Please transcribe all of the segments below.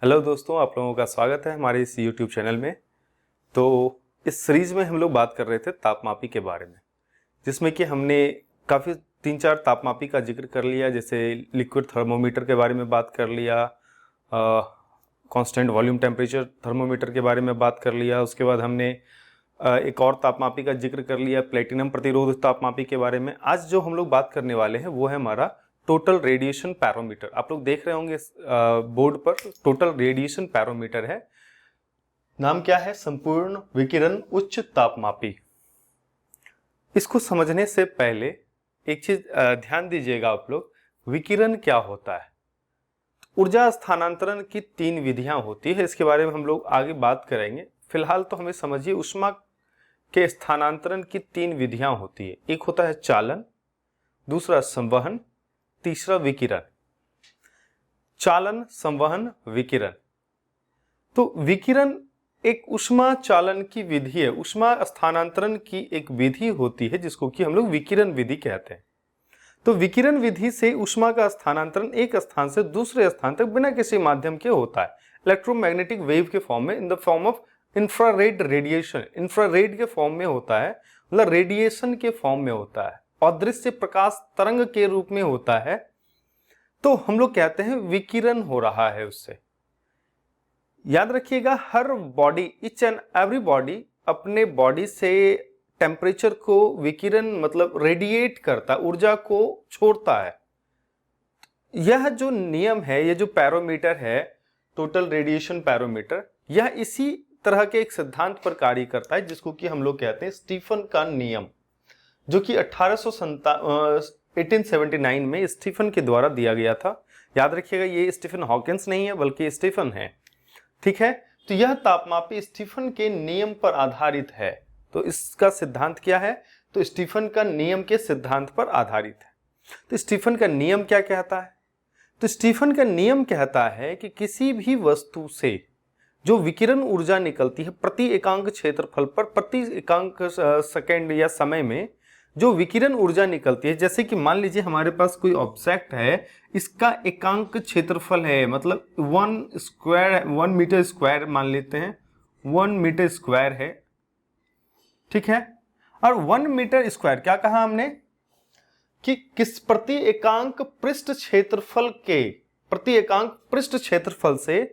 Hello दोस्तों, आप लोगों का स्वागत है हमारे इस YouTube चैनल में। तो इस सीरीज में हम लोग बात कर रहे थे तापमापी के बारे में, जिसमें कि हमने काफ़ी 3-4 तापमापी का जिक्र कर लिया। जैसे लिक्विड थर्मोमीटर के बारे में बात कर लिया, कांस्टेंट वॉल्यूम टेम्परेचर थर्मोमीटर के बारे में बात कर लिया। उसके बाद हमने एक और तापमापी का जिक्र कर लिया, प्लेटिनम प्रतिरोध तापमापी के बारे में। आज जो हम लोग बात करने वाले हैं वो है हमारा टोटल रेडिएशन पैरोमीटर। आप लोग देख रहे होंगे बोर्ड पर, टोटल रेडिएशन पैरोमीटर है। नाम क्या है? संपूर्ण विकिरण उच्च तापमापी। इसको समझने से पहले एक चीज ध्यान दीजिएगा आप लोग, विकिरण क्या होता है। ऊर्जा स्थानांतरण की 3 विधियां होती है, इसके बारे में हम लोग आगे बात करेंगे। फिलहाल तो हमें समझिए ऊष्मा के स्थानांतरण की 3 विधियां होती है। एक होता है चालन, दूसरा संवहन, तीसरा विकिरण। चालन, संवहन, विकिरण। तो विकिरण एक ऊष्मा चालन की विधि है, ऊष्मा स्थानांतरण की एक विधि होती है जिसको कि हम लोग विकिरण विधि कहते हैं। तो विकिरण विधि से ऊष्मा का स्थानांतरण एक स्थान से दूसरे स्थान तक बिना किसी माध्यम के होता है, इलेक्ट्रोमैग्नेटिक वेव के फॉर्म में, in the form of infrared radiation. Infrared के फॉर्म में होता है, मतलब रेडिएशन के फॉर्म में होता है, अदृश्य प्रकाश तरंग के रूप में होता है। तो हम लोग कहते हैं विकिरण हो रहा है उससे। याद रखिएगा, हर body, each and every body अपने बॉडी से टेम्परेचर को विकिरण मतलब रेडिएट करता, ऊर्जा को छोड़ता है। यह जो नियम है, यह जो पैरोमीटर है, टोटल रेडिएशन पैरोमीटर, यह इसी तरह के एक सिद्धांत पर कार्य करता है जिसको कि हम लोग कहते हैं स्टीफन का नियम, जो कि 1879 में स्टीफन के द्वारा दिया गया था। याद रखिएगा, ये स्टीफन हॉकिंस नहीं है बल्कि स्टीफन है, ठीक है। तो यह तापमापी स्टीफन के नियम पर आधारित है। तो इसका सिद्धांत क्या है? तो स्टीफन का नियम के सिद्धांत पर आधारित है। तो स्टीफन का नियम क्या कहता है? तो स्टीफन का नियम कहता है कि किसी भी वस्तु से जो विकिरण ऊर्जा निकलती है प्रति एकांक क्षेत्रफल पर, प्रति एकांक सेकेंड या समय में जो विकिरण ऊर्जा निकलती है, जैसे कि मान लीजिए हमारे पास कोई ऑब्जेक्ट है, इसका एकांक क्षेत्रफल है, मतलब 1 मीटर स्क्वायर मान लेते हैं, 1 मीटर स्क्वायर है, ठीक है। और 1 मीटर स्क्वायर क्या कहा हमने कि किस प्रति एकांक पृष्ठ क्षेत्रफल के, प्रति एकांक पृष्ठ क्षेत्रफल से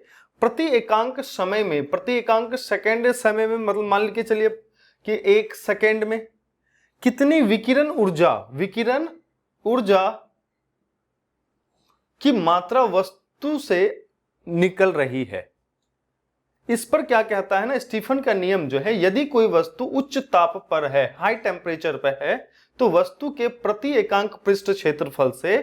प्रति एकांक समय में, प्रति एकांक सेकेंड समय में, मतलब मान लीजिए चलिए कि 1 सेकेंड में कितनी विकिरण ऊर्जा की मात्रा वस्तु से निकल रही है। इस पर क्या कहता है ना स्टीफन का नियम जो है, यदि कोई वस्तु उच्च ताप पर है, हाई टेम्परेचर पर है, तो वस्तु के प्रति एकांक पृष्ठ क्षेत्रफल से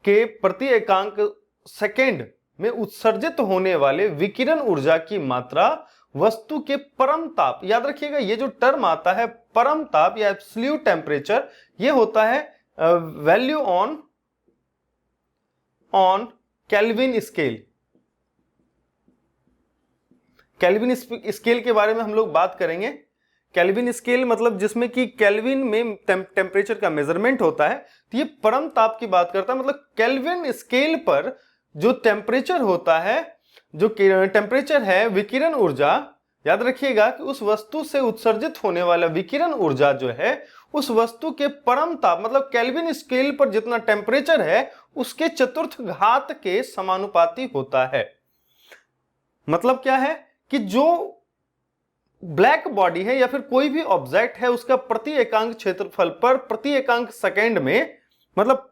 के प्रति एकांक सेकेंड में उत्सर्जित होने वाले विकिरण ऊर्जा की मात्रा वस्तु के परम ताप, याद रखिएगा ये जो टर्म आता है परम ताप या एब्सोल्यूट टेम्परेचर, ये होता है value on kelvin scale. Kelvin scale के बारे में हम लोग बात करेंगे। केल्विन स्केल मतलब जिसमें कि केल्विन में टेम्परेचर का मेजरमेंट होता है, तो ये परम ताप की बात करता है। मतलब केल्विन स्केल पर जो टेम्परेचर होता है, जो टेम्परेचर है विकिरण ऊर्जा, याद रखिएगा कि उस वस्तु से उत्सर्जित होने वाला विकिरण ऊर्जा जो है उस वस्तु के परम ताप मतलब केल्विन स्केल पर जितना टेम्परेचर है उसके चतुर्थ घात के समानुपाती होता है। मतलब क्या है कि जो ब्लैक बॉडी है या फिर कोई भी ऑब्जेक्ट है, उसका प्रति एकांक क्षेत्रफल पर प्रति एकांक सेकेंड में, मतलब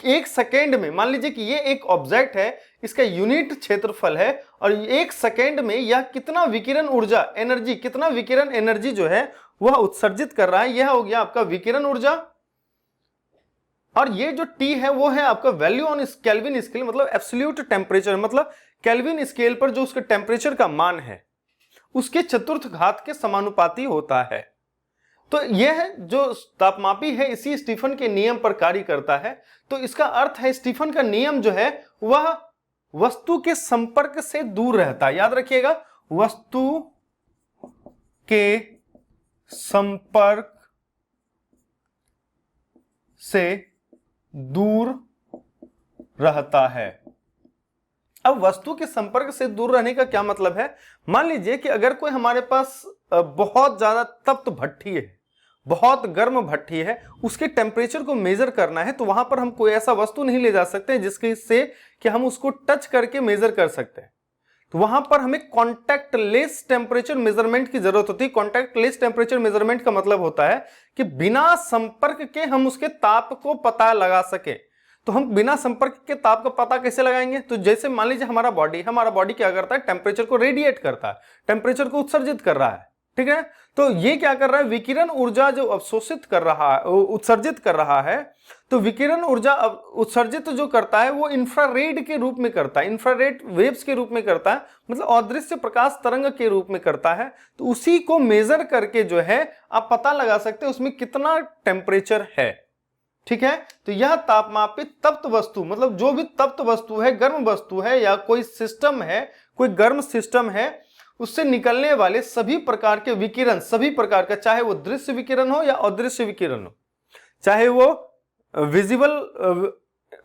1 सेकेंड में, मान लीजिए कि ये एक ऑब्जेक्ट है, इसका यूनिट क्षेत्रफल है, और 1 सेकेंड में यह कितना विकिरण ऊर्जा एनर्जी, कितना विकिरण एनर्जी जो है वह उत्सर्जित कर रहा है, यह हो गया आपका विकिरण ऊर्जा। और ये जो T है वो है आपका वैल्यू ऑन केल्विन स्केल, मतलब एब्सोल्यूट टेम्परेचर, मतलब केल्विन स्केल पर जो उसके टेम्परेचर का मान है उसके चतुर्थ घात के समानुपाती होता है। तो यह जो तापमापी है इसी स्टीफन के नियम पर कार्य करता है। तो इसका अर्थ है स्टीफन का नियम जो है वह वस्तु के संपर्क से दूर रहता है। याद रखिएगा, वस्तु के संपर्क से दूर रहता है। अब वस्तु के संपर्क से दूर रहने का क्या मतलब है? मान लीजिए कि अगर कोई हमारे पास बहुत ज्यादा तप्त भट्ठी है, बहुत गर्म भट्ठी है, उसके टेम्परेचर को मेजर करना है, तो वहां पर हम कोई ऐसा वस्तु नहीं ले जा सकते जिसके से कि हम उसको टच करके मेजर कर सकते हैं। तो वहां पर हमें कॉन्टैक्ट लेस टेम्परेचर मेजरमेंट की जरूरत होती है। कॉन्टैक्ट लेस टेम्परेचर मेजरमेंट का मतलब होता है कि बिना संपर्क के हम उसके ताप को पता लगा सके। तो हम बिना संपर्क के ताप का पता कैसे लगाएंगे? तो जैसे मान लीजिए हमारा बॉडी क्या करता है? टेम्परेचर को रेडिएट करता है, टेम्परेचर को उत्सर्जित कर रहा है, ठीक है। तो ये क्या कर रहा है? विकिरण ऊर्जा जो अवशोषित कर रहा है, उत्सर्जित कर रहा है। तो विकिरण ऊर्जा उत्सर्जित जो करता है वो इंफ्रारेड के रूप में करता है, इंफ्रारेड वेव्स के रूप में करता है, मतलब अदृश्य प्रकाश तरंग के रूप में करता है। तो उसी को मेजर करके जो है आप पता लगा सकते हैं उसमें कितना टेम्परेचर है, ठीक है। तो यह तापमापित तप्त वस्तु, मतलब जो भी तप्त वस्तु है, गर्म वस्तु है, या कोई सिस्टम है, कोई गर्म सिस्टम है, उससे निकलने वाले सभी प्रकार के विकिरण, सभी प्रकार का, चाहे वो दृश्य विकिरण हो या अदृश्य विकिरण हो, चाहे वो विजिबल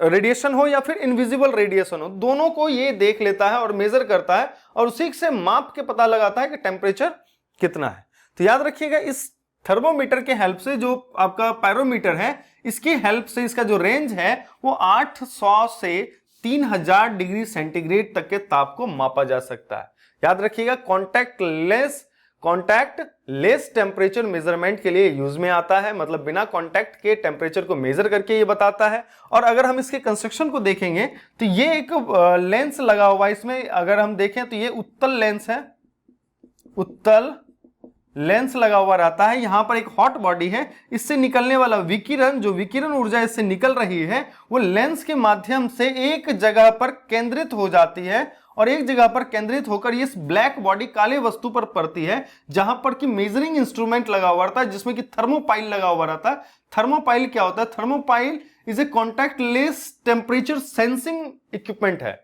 रेडिएशन हो या फिर इनविजिबल रेडिएशन हो, दोनों को ये देख लेता है और मेजर करता है और उसी से माप के पता लगाता है कि टेम्परेचर कितना है। तो याद रखिएगा, इस थर्मोमीटर के हेल्प से, जो आपका पायरोमीटर है, इसकी हेल्प से इसका जो रेंज है वो 800 से 3000 डिग्री सेंटीग्रेड तक के ताप को मापा जा सकता है। याद रखिएगा, कॉन्टैक्ट लेस टेम्परेचर मेजरमेंट के लिए यूज में आता है, मतलब बिना कॉन्टैक्ट के टेम्परेचर को मेजर करके ये बताता है। और अगर हम इसके कंस्ट्रक्शन को देखेंगे तो ये एक लेंस लगा हुआ है इसमें, अगर हम देखें तो ये उत्तल लेंस है, उत्तल लेंस लगा हुआ रहता है। यहां पर एक हॉट बॉडी है, इससे निकलने वाला विकिरण, जो विकिरण ऊर्जा इससे निकल रही है, वो लेंस के माध्यम से एक जगह पर केंद्रित हो जाती है और एक जगह पर केंद्रित होकर ये ब्लैक बॉडी काले वस्तु पर पड़ती है, जहां पर कि मेजरिंग इंस्ट्रूमेंट लगा हुआ रहता है, जिसमें कि थर्मोपाइल लगा हुआ रहता है। थर्मोपाइल क्या होता है? Thermopile is a contact less temperature sensing equipment है,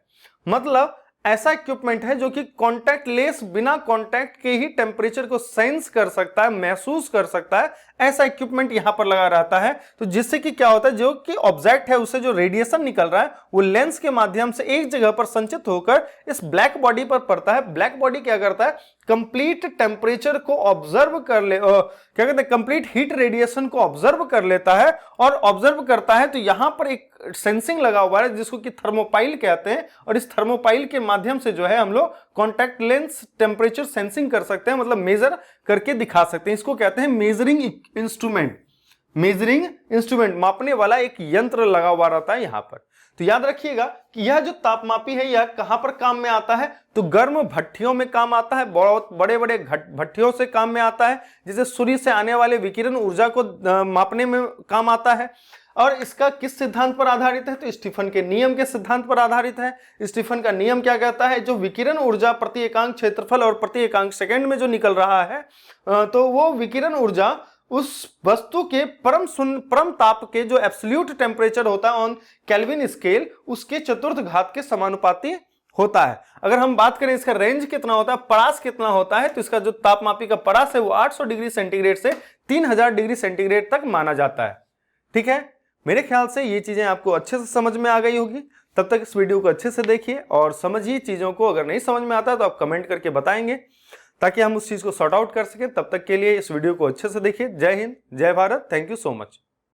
मतलब ऐसा इक्विपमेंट है जो कि कॉन्टैक्ट लेस, बिना कॉन्टैक्ट के ही टेम्परेचर को सेंस कर सकता है, महसूस कर सकता है, ऐसा इक्विपमेंट यहां पर लगा रहता है। तो जिससे कि क्या होता है, जो कि ऑब्जेक्ट है उससे जो रेडिएशन निकल रहा है वो लेंस के माध्यम से एक जगह पर संचित होकर इस ब्लैक बॉडी पर पड़ता है। ब्लैक बॉडी क्या करता है? कंप्लीट टेम्परेचर को ऑब्जर्व कर ले, क्या कहते हैं, कंप्लीट हीट रेडिएशन को ऑब्जर्व कर लेता है और ऑब्जर्व करता है। तो यहां पर एक सेंसिंग लगा हुआ है जिसको कि थर्मोपाइल कहते हैं, और इस थर्मोपाइल के माध्यम से जो है हम लोग कॉन्टैक्ट लेंस टेम्परेचर सेंसिंग कर सकते हैं, मतलब मेजर करके दिखा सकते हैं। इसको कहते हैं मेजरिंग इंस्ट्रूमेंट। मेजरिंग इंस्ट्रूमेंट, मापने वाला एक यंत्र लगा हुआ रहता है यहां पर। तो याद रखिएगा कि यह जो तापमापी है यह कहां पर काम में आता है? तो गर्म भट्टियों में काम आता है, बहुत बड़े बड़े भट्टियों से काम में आता है, जिसे सूर्य से आने वाले विकिरण ऊर्जा को मापने में काम आता है। और इसका किस सिद्धांत पर आधारित है? तो स्टीफन के नियम के सिद्धांत पर आधारित है। स्टीफन का नियम क्या कहता है? जो विकिरण ऊर्जा प्रति एकांक क्षेत्रफल और प्रति एकांक सेकंड में जो निकल रहा है, तो वो विकिरण ऊर्जा उस वस्तु के परम ताप के जो एब्सोल्यूट टेम्परेचर होता है ऑन केल्विन स्केल, उसके चतुर्थ घात के समानुपाती होता है। अगर हम बात करें इसका रेंज कितना होता है, परास कितना होता है, तो इसका जो तापमापी का परास है वो 800 डिग्री सेंटीग्रेड से 3000 डिग्री सेंटीग्रेड तक माना जाता है, ठीक है। मेरे ख्याल से ये चीजें आपको अच्छे से समझ में आ गई होगी। तब तक इस वीडियो को अच्छे से देखिए और समझिए चीजों को। अगर नहीं समझ में आता तो आप कमेंट करके बताएंगे ताकि हम उस चीज को सॉर्ट आउट कर सकें। तब तक के लिए इस वीडियो को अच्छे से देखिए। जय हिंद, जय Bharat, thank you so much.